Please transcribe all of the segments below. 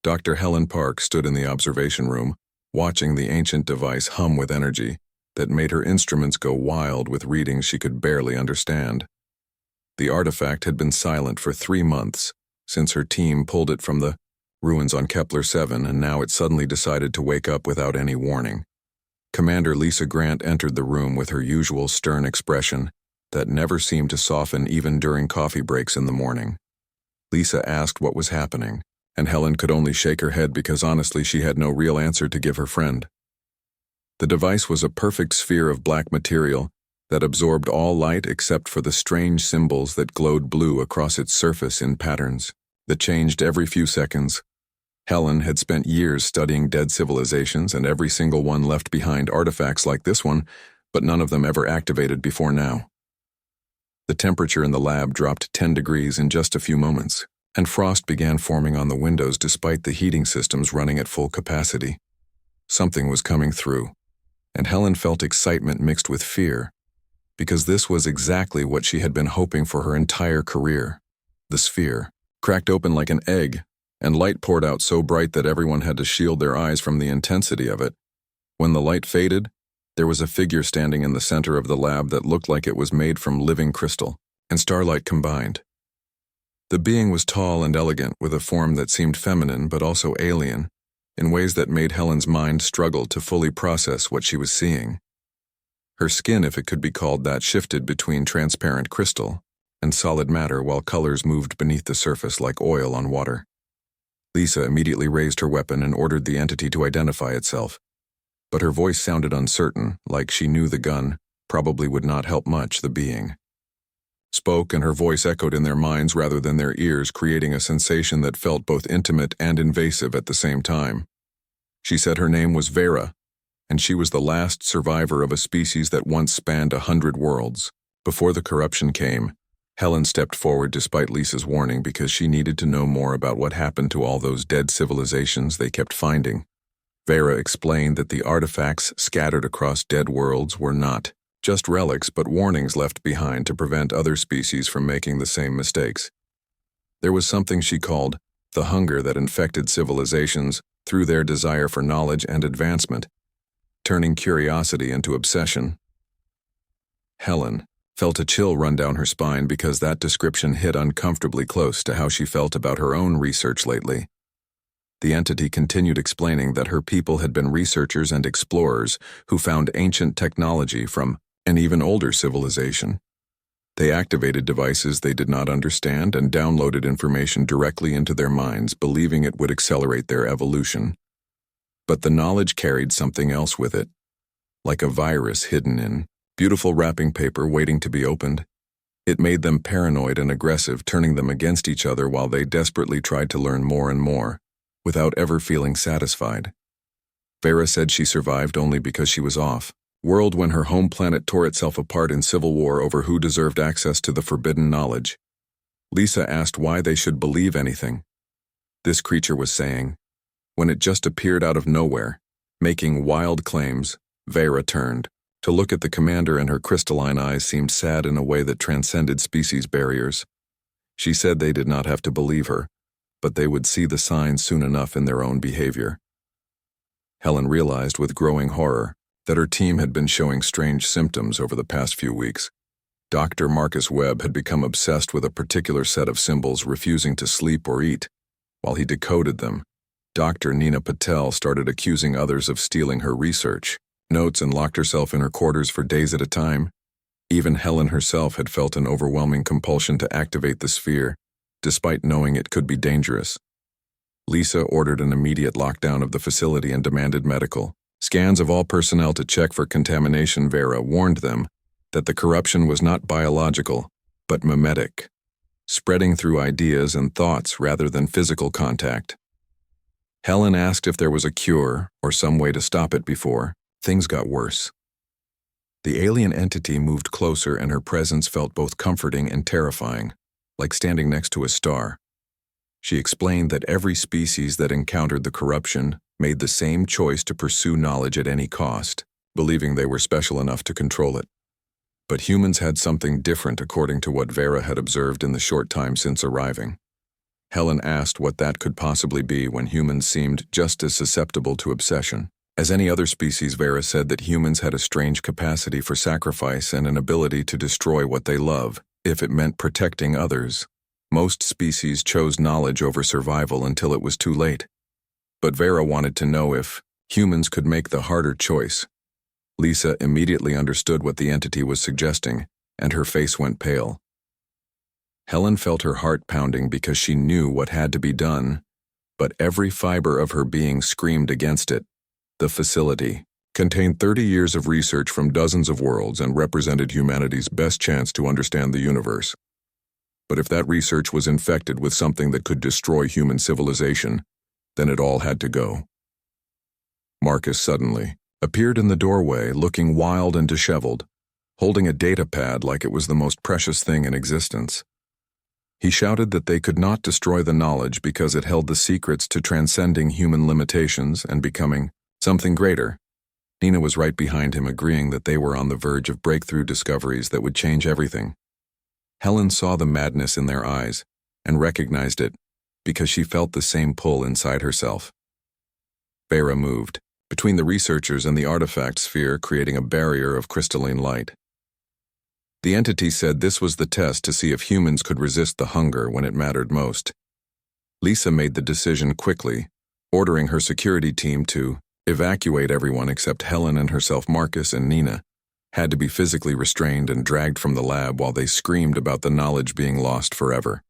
Dr. Helen Park stood in the observation room, watching the ancient device hum with energy that made her instruments go wild with readings she could barely understand. The artifact had been silent for 3 months, since her team pulled it from the ruins on Kepler 7, and now it suddenly decided to wake up without any warning. Commander Lisa Grant entered the room with her usual stern expression that never seemed to soften even during coffee breaks in the morning. Lisa asked what was happening, and Helen could only shake her head because honestly she had no real answer to give her friend. The device was a perfect sphere of black material that absorbed all light except for the strange symbols that glowed blue across its surface in patterns that changed every few seconds. Helen had spent years studying dead civilizations, and every single one left behind artifacts like this one, but none of them ever activated before now. The temperature in the lab dropped 10 degrees in just a few moments, and frost began forming on the windows despite the heating systems running at full capacity. Something was coming through, and Helen felt excitement mixed with fear, because this was exactly what she had been hoping for her entire career. The sphere cracked open like an egg, and light poured out so bright that everyone had to shield their eyes from the intensity of it. When the light faded, there was a figure standing in the center of the lab that looked like it was made from living crystal and starlight combined. The being was tall and elegant, with a form that seemed feminine but also alien, in ways that made Helen's mind struggle to fully process what she was seeing. Her skin, if it could be called that, shifted between transparent crystal and solid matter while colors moved beneath the surface like oil on water. Lisa immediately raised her weapon and ordered the entity to identify itself, but her voice sounded uncertain, like she knew the gun probably would not help much the being. Spoke, and her voice echoed in their minds rather than their ears, creating a sensation that felt both intimate and invasive at the same time. She said her name was Vera, and she was the last survivor of a species that once spanned 100 worlds. Before the corruption came, Helen stepped forward despite Lisa's warning because she needed to know more about what happened to all those dead civilizations they kept finding. Vera explained that the artifacts scattered across dead worlds were not just relics but warnings left behind to prevent other species from making the same mistakes. There was something she called the hunger that infected civilizations through their desire for knowledge and advancement, turning curiosity into obsession. Helen felt a chill run down her spine because that description hit uncomfortably close to how she felt about her own research lately. The entity continued explaining that her people had been researchers and explorers who found ancient technology from an even older civilization. They activated devices they did not understand and downloaded information directly into their minds, believing it would accelerate their evolution. But the knowledge carried something else with it, like a virus hidden in beautiful wrapping paper waiting to be opened. It made them paranoid and aggressive, turning them against each other while they desperately tried to learn more and more, without ever feeling satisfied. Vera said she survived only because she was off-world when her home planet tore itself apart in civil war over who deserved access to the forbidden knowledge. Lisa asked why they should believe anything this creature was saying, when it just appeared out of nowhere, making wild claims. Vera turned to look at the commander, and her crystalline eyes seemed sad in a way that transcended species barriers. She said they did not have to believe her, but they would see the signs soon enough in their own behavior. Helen realized with growing horror that her team had been showing strange symptoms over the past few weeks. Dr. Marcus Webb had become obsessed with a particular set of symbols, refusing to sleep or eat while he decoded them. Dr. Nina Patel started accusing others of stealing her research notes and locked herself in her quarters for days at a time. Even Helen herself had felt an overwhelming compulsion to activate the sphere, despite knowing it could be dangerous. Lisa ordered an immediate lockdown of the facility and demanded medical scans of all personnel to check for contamination. Vera warned them that the corruption was not biological, but mimetic, spreading through ideas and thoughts rather than physical contact. Helen asked if there was a cure or some way to stop it before things got worse. The alien entity moved closer, and her presence felt both comforting and terrifying, like standing next to a star. She explained that every species that encountered the corruption made the same choice to pursue knowledge at any cost, believing they were special enough to control it. But humans had something different according to what Vera had observed in the short time since arriving. Helen asked what that could possibly be when humans seemed just as susceptible to obsession. As any other species, Vera said that humans had a strange capacity for sacrifice and an ability to destroy what they love, if it meant protecting others. Most species chose knowledge over survival until it was too late. But Vera wanted to know if humans could make the harder choice. Lisa immediately understood what the entity was suggesting, and her face went pale. Helen felt her heart pounding because she knew what had to be done, but every fiber of her being screamed against it. The facility contained 30 years of research from dozens of worlds and represented humanity's best chance to understand the universe. But if that research was infected with something that could destroy human civilization, then it all had to go. Marcus suddenly appeared in the doorway, looking wild and disheveled, holding a data pad like it was the most precious thing in existence. He shouted that they could not destroy the knowledge because it held the secrets to transcending human limitations and becoming something greater. Nina was right behind him, agreeing that they were on the verge of breakthrough discoveries that would change everything. Helen saw the madness in their eyes and recognized it because she felt the same pull inside herself. Vera moved between the researchers and the artifact sphere, creating a barrier of crystalline light. The entity said this was the test to see if humans could resist the hunger when it mattered most. Lisa made the decision quickly, ordering her security team to evacuate everyone except Helen and herself. Marcus and Nina had to be physically restrained and dragged from the lab while they screamed about the knowledge being lost forever.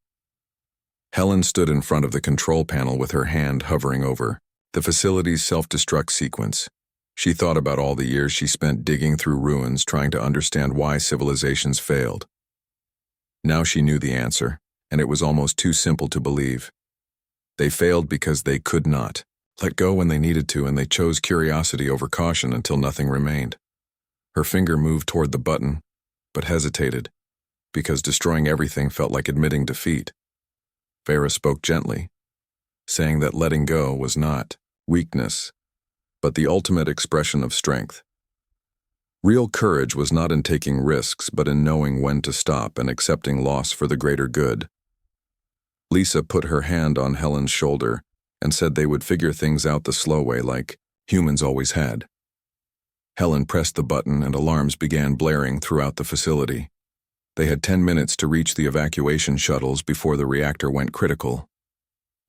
Helen stood in front of the control panel with her hand hovering over the facility's self-destruct sequence. She thought about all the years she spent digging through ruins trying to understand why civilizations failed. Now she knew the answer, and it was almost too simple to believe. They failed because they could not let go when they needed to, and they chose curiosity over caution until nothing remained. Her finger moved toward the button, but hesitated, because destroying everything felt like admitting defeat. Vera spoke gently, saying that letting go was not weakness, but the ultimate expression of strength. Real courage was not in taking risks, but in knowing when to stop and accepting loss for the greater good. Lisa put her hand on Helen's shoulder and said they would figure things out the slow way, like humans always had. Helen pressed the button and alarms began blaring throughout the facility. They had 10 minutes to reach the evacuation shuttles before the reactor went critical.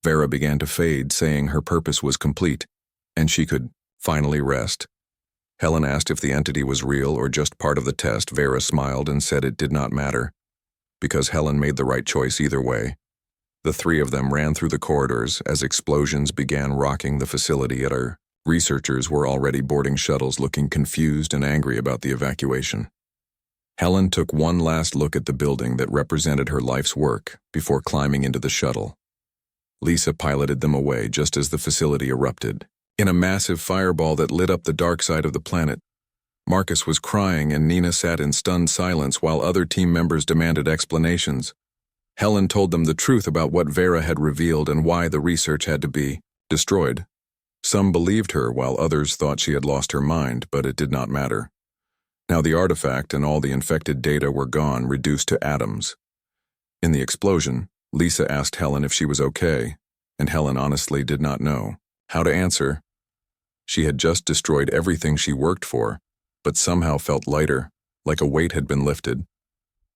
Vera began to fade, saying her purpose was complete, and she could finally rest. Helen asked if the entity was real or just part of the test. Vera smiled and said it did not matter, because Helen made the right choice either way. The three of them ran through the corridors as explosions began rocking the facility. Our researchers were already boarding shuttles, looking confused and angry about the evacuation. Helen took one last look at the building that represented her life's work before climbing into the shuttle. Lisa piloted them away just as the facility erupted in a massive fireball that lit up the dark side of the planet. Marcus was crying and Nina sat in stunned silence while other team members demanded explanations. Helen told them the truth about what Vera had revealed and why the research had to be destroyed. Some believed her while others thought she had lost her mind, but it did not matter. Now the artifact and all the infected data were gone, reduced to atoms. In the explosion, Lisa asked Helen if she was okay, and Helen honestly did not know how to answer. She had just destroyed everything she worked for, but somehow felt lighter, like a weight had been lifted.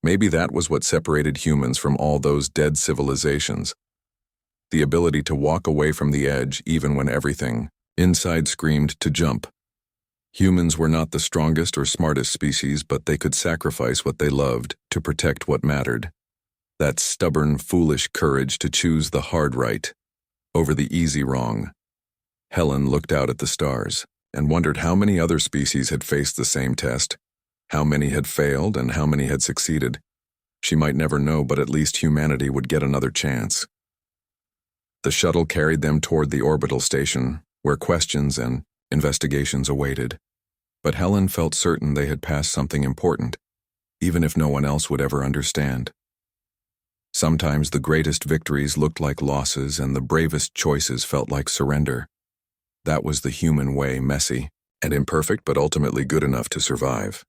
Maybe that was what separated humans from all those dead civilizations. The ability to walk away from the edge even when everything inside screamed to jump. Humans were not the strongest or smartest species, but they could sacrifice what they loved to protect what mattered. That stubborn, foolish courage to choose the hard right over the easy wrong. Helen looked out at the stars and wondered how many other species had faced the same test, how many had failed and how many had succeeded. She might never know, but at least humanity would get another chance. The shuttle carried them toward the orbital station, where questions and investigations awaited. But Helen felt certain they had passed something important, even if no one else would ever understand. Sometimes the greatest victories looked like losses and the bravest choices felt like surrender. That was the human way, messy and imperfect, but ultimately good enough to survive.